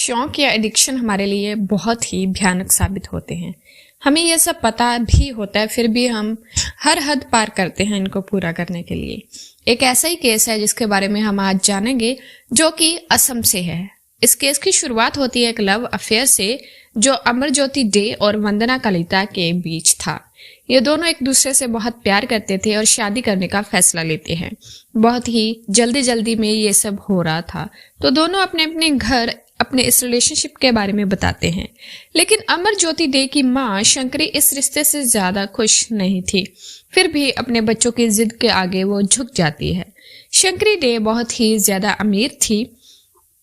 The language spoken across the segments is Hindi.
शौक या एडिक्शन हमारे लिए बहुत ही भयानक साबित होते हैं। हमें यह सब पता भी होता है, फिर भी हम हर हद पार करते हैं इनको पूरा करने के लिए। एक ऐसा ही केस है जिसके बारे में हम आज जानेंगे, जो कि असम से है। इस केस की शुरुआत होती है एक लव अफेयर से, जो अमरज्योति डे और वंदना कलिता के बीच था। ये दोनों एक दूसरे से बहुत प्यार करते थे और शादी करने का फैसला लेते हैं। बहुत ही जल्दी में ये सब हो रहा था, तो दोनों अपने अपने घर अपने इस रिलेशनशिप के बारे में बताते हैं। लेकिन अमरज्योति डे की माँ शंकरी इस रिश्ते से ज्यादा खुश नहीं थी। फिर भी अपने बच्चों की जिद के आगे वो झुक जाती है। शंकरी डे बहुत ही ज्यादा अमीर थी।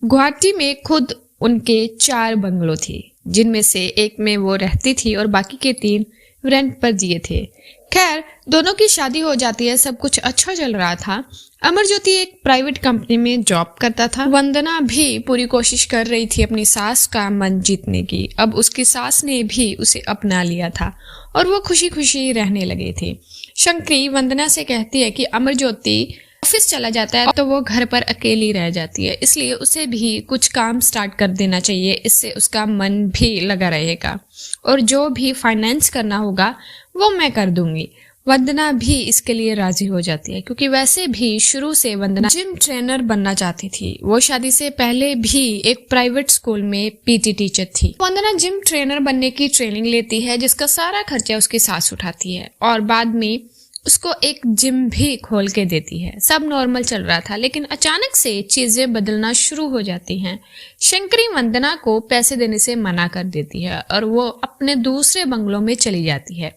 गुवाहाटी में खुद उनके 4 बंगलो थे, जिनमें से एक में वो रहती थी और बाकी के 3 रेंट पर दिए थे। खैर, दोनों की शादी हो जाती है, सब कुछ अच्छा चल रहा था। अमरज्योति एक प्राइवेट कंपनी में जॉब करता था। वंदना भी पूरी कोशिश कर रही थी अपनी सास का मन जीतने की। अब उसकी सास ने भी उसे अपना लिया था और वो खुशी खुशी रहने लगे थे। शंकरी वंदना से कहती है कि अमरज्योति ऑफिस चला जाता है तो वो घर पर अकेली रह जाती है, इसलिए उसे भी कुछ काम स्टार्ट कर देना चाहिए। इससे उसका मन भी लगा रहेगा और जो भी फाइनेंस करना होगा वो मैं कर दूंगी। वंदना भी इसके लिए राजी हो जाती है, क्योंकि वैसे भी शुरू से वंदना जिम ट्रेनर बनना चाहती थी। वो शादी से पहले भी एक प्राइवेट स्कूल में पीटी टीचर थी। वंदना जिम ट्रेनर बनने की ट्रेनिंग लेती है, जिसका सारा खर्चा उसकी सास उठाती है और बाद में उसको एक जिम भी खोल के देती है। सब नॉर्मल चल रहा था, लेकिन अचानक से चीजें बदलना शुरू हो जाती हैं। शंकरी वंदना को पैसे देने से मना कर देती है और वो अपने दूसरे बंगलों में चली जाती है।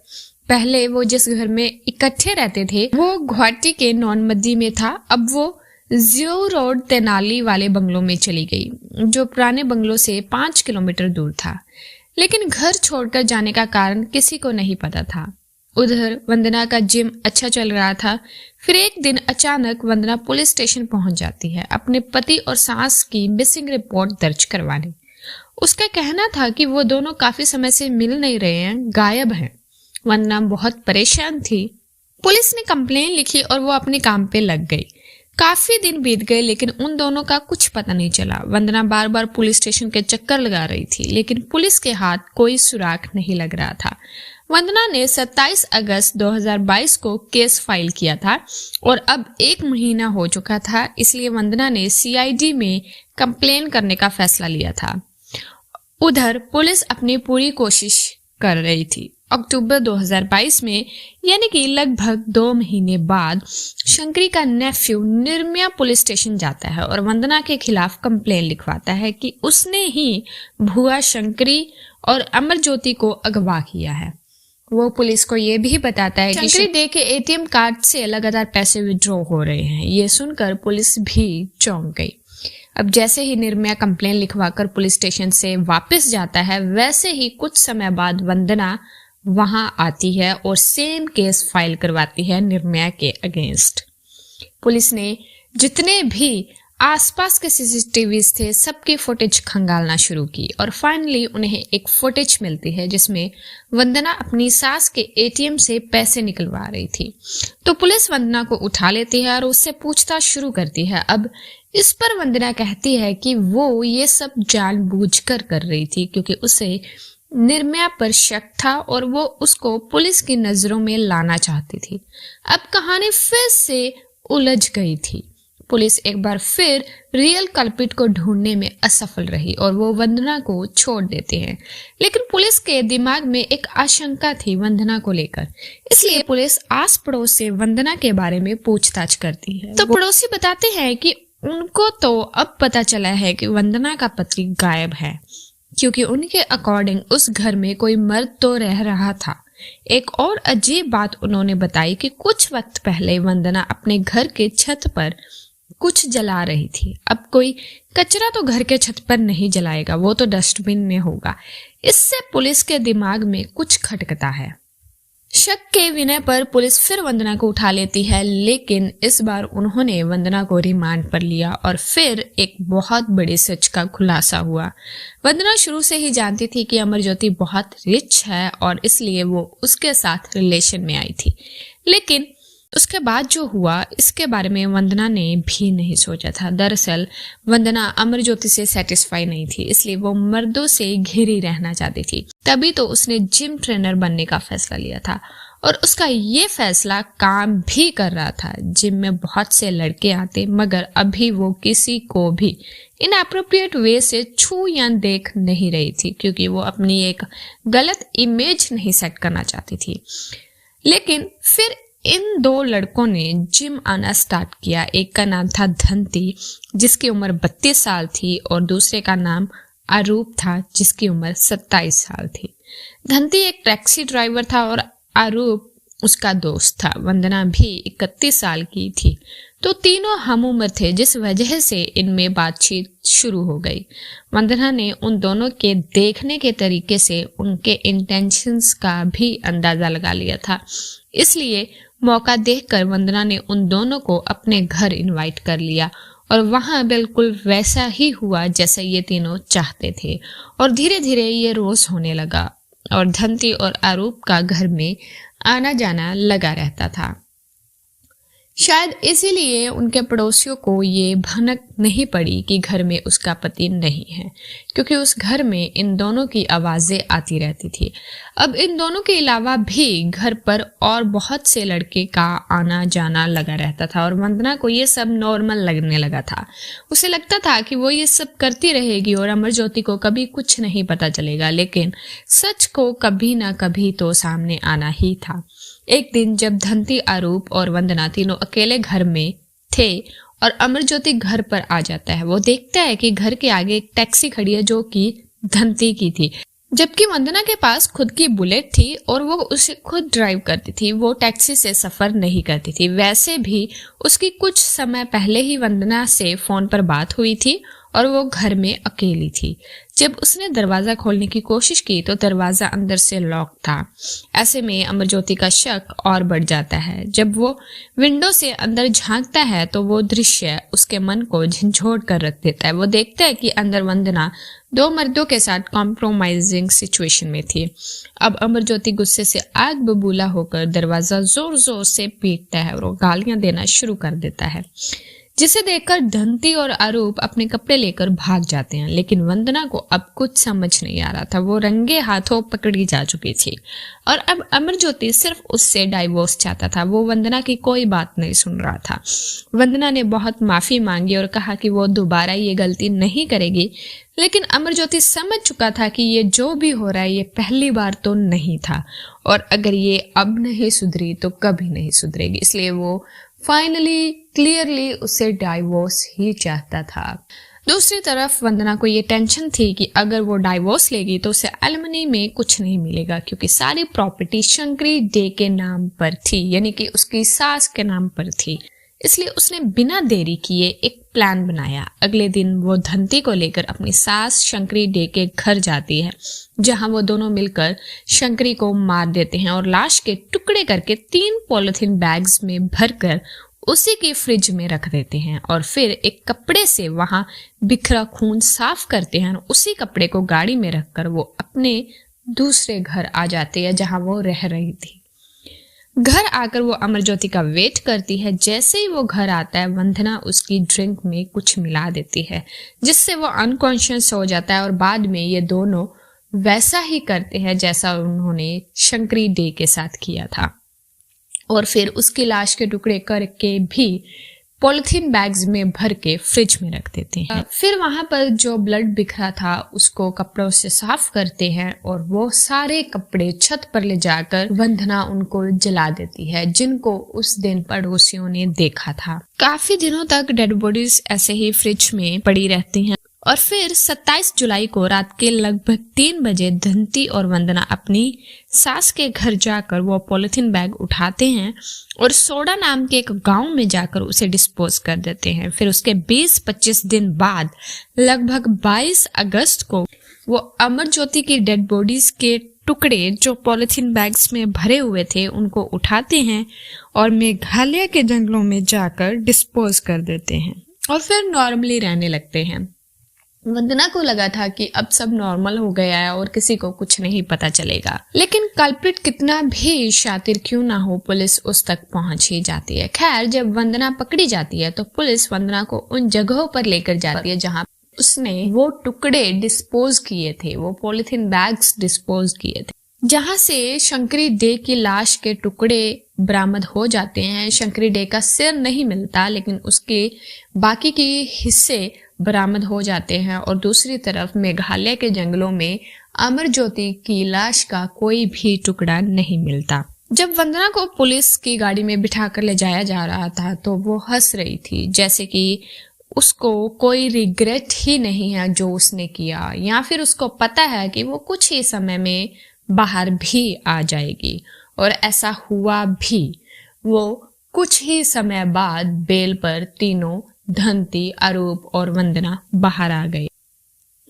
पहले वो जिस घर में इकट्ठे रहते थे वो गुवाहाटी के नॉनमद्दी में था। अब वो जियो रोड तेनाली वाले बंगलों में चली गई, जो पुराने बंगलों से 5 किलोमीटर दूर था। लेकिन घर छोड़कर जाने का कारण किसी को नहीं पता था। उधर वंदना का जिम अच्छा चल रहा था। फिर एक दिन अचानक वंदना पुलिस स्टेशन पहुंच जाती है अपने पति और सास की मिसिंग रिपोर्ट दर्ज करवाने। उसका कहना था कि वो दोनों काफी समय से मिल नहीं रहे हैं, गायब हैं। वंदना बहुत परेशान थी। पुलिस ने कंप्लेन लिखी और वो अपने काम पे लग गई। काफी दिन बीत गए, लेकिन उन दोनों का कुछ पता नहीं चला। वंदना बार बार पुलिस स्टेशन के चक्कर लगा रही थी, लेकिन पुलिस के हाथ कोई सुराग नहीं लग रहा था। वंदना ने 27 अगस्त 2022 को केस फाइल किया था और अब 1 महीना हो चुका था, इसलिए वंदना ने सीआईडी में कंप्लेन करने का फैसला लिया था। उधर पुलिस अपनी पूरी कोशिश कर रही थी। अक्टूबर 2022 में, यानी कि लगभग 2 महीने बाद, शंकरी का नेफ्यू निर्मया पुलिस स्टेशन जाता है और वंदना के खिलाफ कंप्लेन लिखवाता है कि उसने ही भुआ शंकरी और अमरज्योति को अगवा किया है। वो पुलिस को ये भी बताता है कि शंकरी डे के एटीएम कार्ड से लगातार पैसे विड्रॉ हो रहे हैं। ये सुनकर पुलिस भी चौंक गई। अब जैसे ही निर्मया कंप्लेन लिखवाकर पुलिस स्टेशन से वापस जाता है, वैसे ही कुछ समय बाद वंदना वहां आती है और सेम केस फाइल करवाती है निर्मया के अगेंस्ट। पुलिस ने जितने भी आसपास के सीसीटीवीज थे सबकी फुटेज खंगालना शुरू की और फाइनली उन्हें एक फुटेज मिलती है जिसमें वंदना अपनी सास के एटीएम से पैसे निकलवा रही थी। तो पुलिस वंदना को उठा लेती है और उससे पूछताछ शुरू करती है। अब इस पर वंदना कहती है कि वो ये सब जानबूझकर कर रही थी, क्योंकि उसे निर्मया पर शक था और वो उसको पुलिस की नजरों में लाना चाहती थी। अब कहानी फिर से उलझ गई थी। पुलिस एक बार फिर रियल कल्प्रिट को ढूंढने में असफल रही और वो वंदना को छोड़ देते हैं। लेकिन पुलिस के दिमाग में एक आशंका थी वंदना को लेकर, इसलिए पुलिस आस पड़ोस से वंदना के बारे में पूछताछ करती है। तो पड़ोसी बताते हैं कि उनको तो अब पता चला है कि वंदना का पति गायब है, क्योंकि उनके अकॉर्डिंग उस घर में कोई मर्द तो रह रहा था। एक और अजीब बात उन्होंने बताई कि कुछ वक्त पहले वंदना अपने घर के छत पर कुछ जला रही थी। अब कोई कचरा तो घर के छत पर नहीं जलाएगा, वो तो डस्टबिन में होगा। इससे पुलिस के दिमाग में कुछ खटकता है। शक के विनय पर पुलिस फिर वंदना को उठा लेती है, लेकिन इस बार उन्होंने वंदना को रिमांड पर लिया और फिर एक बहुत बड़े सच का खुलासा हुआ। वंदना शुरू से ही जानती थी कि अमरज्योति बहुत रिच है और इसलिए वो उसके साथ रिलेशन में आई थी। लेकिन उसके बाद जो हुआ इसके बारे में वंदना ने भी नहीं सोचा था। दरअसल वंदना अमरज्योति से सेटिस्फाई नहीं थी, इसलिए वो मर्दों से घिरी रहना चाहती थी। तभी तो उसने जिम ट्रेनर बनने का फैसला लिया था और उसका ये फैसला काम भी कर रहा था। जिम में बहुत से लड़के आते, मगर अभी वो किसी को भी इनएप्रोप्रिएट वे से छू या देख नहीं रही थी, क्योंकि वो अपनी एक गलत इमेज नहीं सेट करना चाहती थी। लेकिन फिर इन दो लड़कों ने जिम आना स्टार्ट किया। एक का नाम था धंती, जिसकी उम्र 32 साल थी, और दूसरे का नाम आरूप था, जिसकी उम्र 27 साल थी। धंती एक टैक्सी ड्राइवर था और आरूप उसका दोस्त था। वंदना भी 31 साल की थी, तो तीनों हम उम्र थे, जिस वजह से इनमें बातचीत शुरू हो गई। वंदना ने उन दोनों के देखने के तरीके से उनके इंटेंशंस का भी अंदाजा लगा लिया था, इसलिए मौका देखकर वंदना ने उन दोनों को अपने घर इनवाइट कर लिया और वहां बिल्कुल वैसा ही हुआ जैसा ये तीनों चाहते थे। और धीरे धीरे ये रोज होने लगा और धंती और आरूप का घर में आना जाना लगा रहता था। शायद इसीलिए उनके पड़ोसियों को ये भनक नहीं पड़ी कि घर में उसका पति नहीं है, क्योंकि उस घर में इन दोनों की आवाजें आती रहती थी। अब इन दोनों के अलावा भी घर पर और बहुत से लड़के का आना जाना लगा रहता था और वंदना को ये सब नॉर्मल लगने लगा था। उसे लगता था कि वो ये सब करती रहेगी और अमरज्योति को कभी कुछ नहीं पता चलेगा, लेकिन सच को कभी ना कभी तो सामने आना ही था। एक दिन जब धंती, आरूप और वंदना तीनों अकेले घर में थे और अमरज्योति घर पर आ जाता है, वो देखता है कि घर के आगे एक टैक्सी खड़ी है जो कि धंती की थी, जबकि वंदना के पास खुद की बुलेट थी और वो उसे खुद ड्राइव करती थी। वो टैक्सी से सफर नहीं करती थी। वैसे भी उसकी कुछ समय पहले ही वंदना से फोन पर बात हुई थी और वो घर में अकेली थी। जब उसने दरवाजा खोलने की कोशिश की तो दरवाजा अंदर से लॉक था। ऐसे में अमरज्योति का शक और बढ़ जाता है। जब वो विंडो से अंदर झांकता है तो वो दृश्य उसके मन को झंझोड़ कर रख देता है। वो देखता है कि अंदर वंदना दो मर्दों के साथ कॉम्प्रोमाइजिंग सिचुएशन में थी। अब अमरज्योति गुस्से से आग बबूला होकर दरवाजा जोर जोर से पीटता है और वो गालियां देना शुरू कर देता है, जिसे देखकर धंती और आरूप अपने कपड़े लेकर भाग जाते हैं। लेकिन वंदना को अब कुछ समझ नहीं आ रहा था। वो रंगे हाथों पकड़ी जा चुकी थी और अब अमरज्योति सिर्फ उससे डाइवोर्स चाहता था। वो वंदना की कोई बात नहीं सुन रहा था। वंदना ने बहुत माफी मांगी और कहा कि वो दोबारा ये गलती नहीं करेगी, लेकिन अमरज्योति समझ चुका था कि ये जो भी हो रहा है ये पहली बार तो नहीं था और अगर ये अब नहीं सुधरी तो कभी नहीं सुधरेगी, इसलिए वो फाइनली क्लियरली उसे डाइवोर्स ही चाहता था। दूसरी तरफ वंदना को ये टेंशन थी कि अगर वो डाइवोर्स लेगी तो उसे एलिमनी में कुछ नहीं मिलेगा, क्योंकि सारी प्रॉपर्टी शंकरी डे के नाम पर थी, यानी कि उसकी सास के नाम पर थी। इसलिए उसने बिना देरी किए एक प्लान बनाया। अगले दिन वो धंती को लेकर अपनी सास शंकरी डे के घर जाती है, जहां वो दोनों मिलकर शंकरी को मार देते हैं और लाश के टुकड़े करके 3 पॉलिथीन बैग्स में भरकर उसी की फ्रिज में रख देते हैं और फिर एक कपड़े से वहां बिखरा खून साफ करते हैं और उसी कपड़े को गाड़ी में रखकर वो अपने दूसरे घर आ जाते हैं जहां वो रह रही थी। घर आकर वो अमरज्योति का वेट करती है। जैसे ही वो घर आता है वंदना उसकी ड्रिंक में कुछ मिला देती है, जिससे वो अनकॉन्शियस हो जाता है और बाद में ये दोनों वैसा ही करते हैं जैसा उन्होंने शंकरी डे के साथ किया था और फिर उसकी लाश के टुकड़े करके भी पॉलिथीन बैग्स में भर के फ्रिज में रख देते हैं। फिर वहां पर जो ब्लड बिखरा था उसको कपड़ों से साफ करते हैं और वो सारे कपड़े छत पर ले जाकर वंदना उनको जला देती है, जिनको उस दिन पड़ोसियों ने देखा था। काफी दिनों तक डेड बॉडीज ऐसे ही फ्रिज में पड़ी रहती हैं और फिर 27 जुलाई को रात के लगभग 3 बजे धंती और वंदना अपनी सास के घर जाकर वो पॉलिथीन बैग उठाते हैं और सोडा नाम के एक गांव में जाकर उसे डिस्पोज कर देते हैं। फिर उसके 20-25 दिन बाद लगभग 22 अगस्त को वो अमरज्योति की डेड बॉडीज के टुकड़े जो पॉलिथीन बैग्स में भरे हुए थे उनको उठाते हैं और मेघालय के जंगलों में जाकर डिस्पोज कर देते हैं और फिर नॉर्मली रहने लगते हैं। वंदना को लगा था कि अब सब नॉर्मल हो गया है और किसी को कुछ नहीं पता चलेगा, लेकिन कल्प्रिट कितना भी शातिर क्यों ना हो, पुलिस उस तक पहुंच ही जाती है। खैर, जब वंदना पकड़ी जाती है तो पुलिस वंदना को उन जगहों पर लेकर जाती है जहां उसने वो टुकड़े डिस्पोज किए थे, वो पॉलिथीन बैग्स डिस्पोज किए थे, जहां से शंकरी डे की लाश के टुकड़े बरामद हो जाते हैं। शंकरी डे का सिर नहीं मिलता, लेकिन उसके बाकी के हिस्से बरामद हो जाते हैं। और दूसरी तरफ मेघालय के जंगलों में अमरज्योति की लाश का कोई भी टुकड़ा नहीं मिलता। जब वंदना को पुलिस की गाड़ी में बिठाकर ले जाया जा रहा था तो वो हंस रही थी, जैसे कि उसको कोई रिग्रेट ही नहीं है जो उसने किया, या फिर उसको पता है कि वो कुछ ही समय में बाहर भी आ जाएगी। और ऐसा हुआ भी। वो कुछ ही समय बाद बेल पर तीनों, धंती, अरूप और वंदना, बाहर आ गए।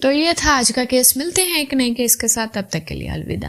तो ये था आज का केस। मिलते हैं एक नए केस के साथ, तब तक के लिए अलविदा।